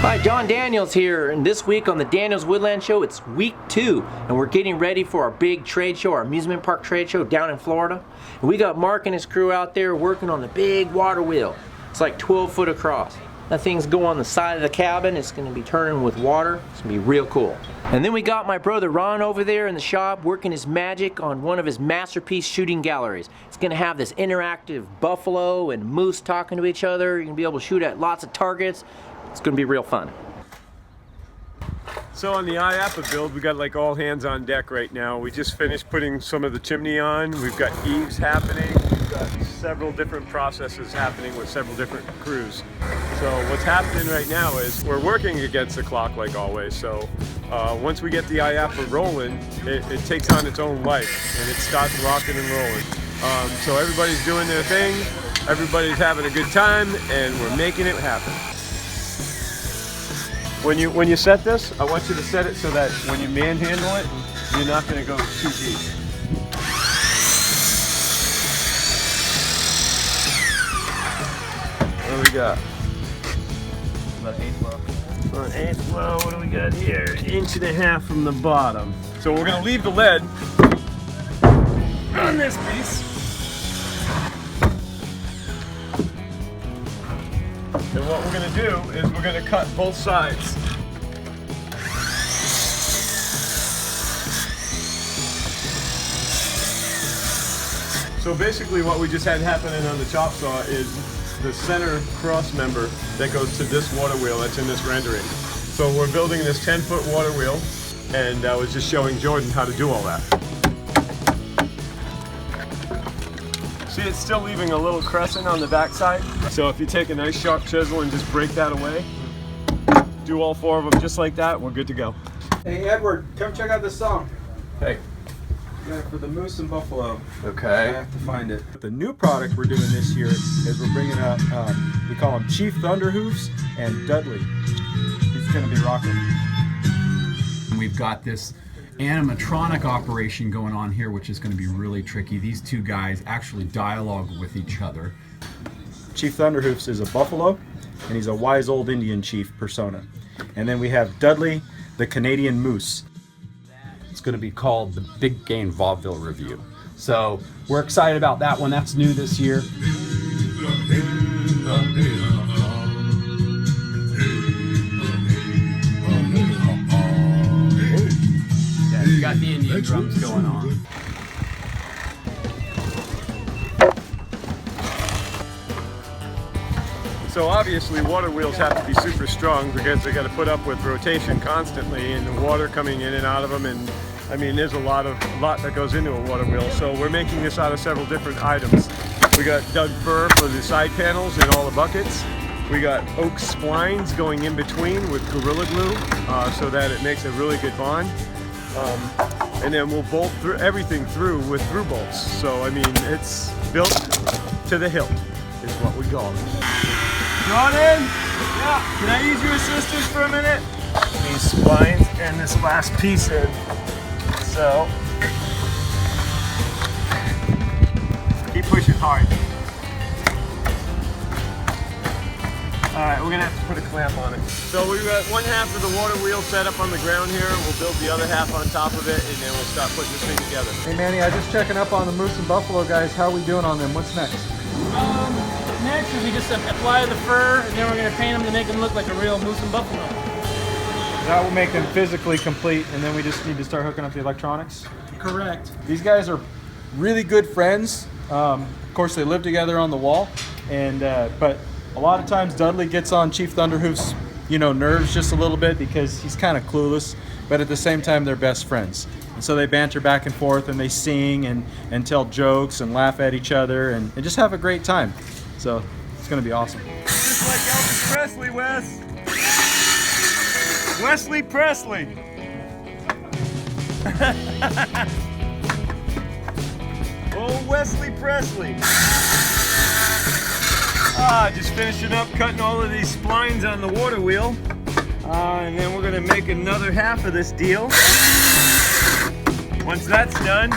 Hi, John Daniels here, and this week on the Daniels Woodland Show, it's week 2, and we're getting ready for our big trade show, our amusement park trade show down in Florida. And we got Mark and his crew out there working on the big water wheel. It's like 12 foot across. That thing's go on the side of the cabin. It's going to be turning with water. It's going to be real cool. And then we got my brother Ron over there in the shop working his magic on one of his masterpiece shooting galleries. It's going to have this interactive buffalo and moose talking to each other. You're going to be able to shoot at lots of targets. It's going to be real fun. So on the IAAPA build, we got like all hands on deck right now. We just finished putting some of the chimney on. We've got eaves happening. We've got several different processes happening with several different crews. So what's happening right now is we're working against the clock like always. So once we get the IAAPA rolling, it takes on its own life and it starts rocking and rolling. So everybody's doing their thing, everybody's having a good time, and we're making it happen. When you set this, I want you to set it so that when you manhandle it, you're not going to go too deep. What do we got? About an eighth low. About an eighth low. What do we got here? 1.5 inches from the bottom. So we're going to leave the lead on this piece. And what we're going to do is we're going to cut both sides. So basically what we just had happening on the chop saw is the center cross member that goes to this water wheel that's in this rendering. So we're building this 10-foot water wheel, and I was just showing Jordan how to do all that. See, it's still leaving a little crescent on the backside. So if you take a nice sharp chisel and just break that away, do all 4 of them just like that, we're good to go. Hey Edward, come check out this song. Hey. Yeah, for the moose and buffalo. Okay. I have to find it. The new product we're doing this year is we're bringing up, we call them Chief Thunderhoofs and Dudley. He's going to be rocking. We've got this animatronic operation going on here, which is going to be really tricky. These two guys actually dialogue with each other. Chief Thunderhoofs is a buffalo, and he's a wise old Indian chief persona. And then we have Dudley, the Canadian moose. It's going to be called the Big Game Vaudeville Review. So we're excited about that one. That's new this year. Yeah, you got the Indian drums going on. So obviously water wheels have to be super strong because they got to put up with rotation constantly and the water coming in and out of them, and I mean there's a lot that goes into a water wheel. So we're making this out of several different items. We got Doug fir for the side panels and all the buckets. We got oak splines going in between with Gorilla Glue so that it makes a really good bond. And then we'll bolt through everything through with through bolts. So I mean it's built to the hilt is what we call it. Jordan? Yeah. Can I use your assistance for a minute? These splines and this last piece in. So keep pushing hard. Alright, we're gonna have to put a clamp on it. So we've got 1/2 of the water wheel set up on the ground here. We'll build the other half on top of it, and then we'll start putting this thing together. Hey Manny, I just checking up on the moose and buffalo guys. How are we doing on them? What's next? Next is we just apply the fur, and then we're going to paint them to make them look like a real moose and buffalo. That will make them physically complete, and then we just need to start hooking up the electronics. Correct. These guys are really good friends. Of course, they live together on the wall, and but a lot of times Dudley gets on Chief Thunderhoof's, nerves just a little bit because he's kind of clueless. But at the same time, they're best friends, and so they banter back and forth, and they sing and tell jokes and laugh at each other, and just have a great time. So it's going to be awesome. Just like Elvis Presley, Wes. Wesley Presley. Oh, Wesley Presley. Just finishing up cutting all of these splines on the water wheel. And then we're going to make another half of this deal. Once that's done,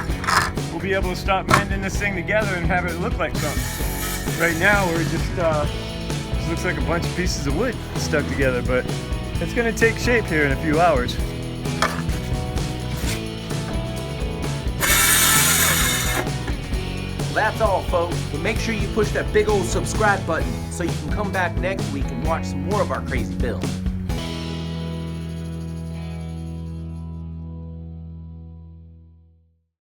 we'll be able to start mending this thing together and have it look like something. Right now we're just, this looks like a bunch of pieces of wood stuck together, but It's gonna take shape here in a few hours. That's all, folks. But make sure you push that big old subscribe button so you can come back next week and watch some more of our crazy builds.